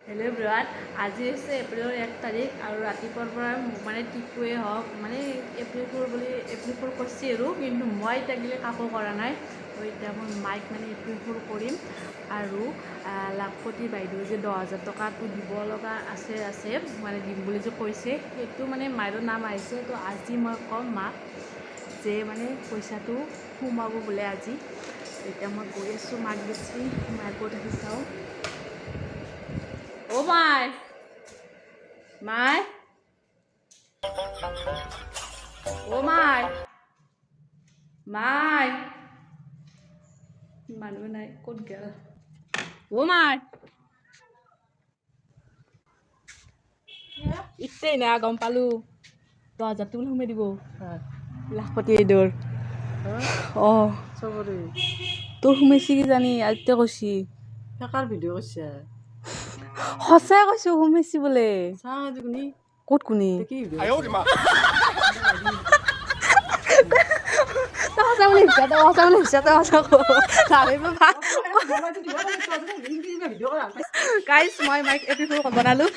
Hello' ব্ৰাড, আজি হৈছে এপ্ৰিলৰ 1 তাৰিখ আৰু ৰাতিপুৱাৰ পৰা মানে টিকুৱে হওক মানে এপ্ৰিল ফুল কৰিছে আৰু কিন্তু মই এতিয়াগিলে কাকো কৰা নাই। এতিয়া মই মাইক মানে এপ্ৰিল ফুল কৰিম আৰু লাখপতি বাইদেউ যে 10,000 টকাটো দিব লগা আছে মানে দিম বুলি যে কৈছে সেইটো মানে মাইৰো নাম আহিছে। তো আজি মই ক'ম মাক যে মানে পইচাটো সোমাব বোলে আজি। এতিয়া মই গৈ আছোঁ মাক বেছি মাক গৈ থাকি চাওঁ। ও মাই মাই ও মাই মাই মানুহ নাই ক'ত গেল ও মাই ইতেই না গম পালোঁ 10,000 টো সোমাই দিব লাখপতি এইদৰ অঁ চবৰে তোৰ সোমাইছি কি জানি আইতে কৈছি কাৰ ভিডিঅ' কৰিছে সঁচাই কৈছোঁ সোমাইছি বোলে চাওঁ আজি কোনি ক'ত কোনি কি সঁচা বুলি গাইছ মই মাইক এপ্ৰিল ফুল বনালোঁ।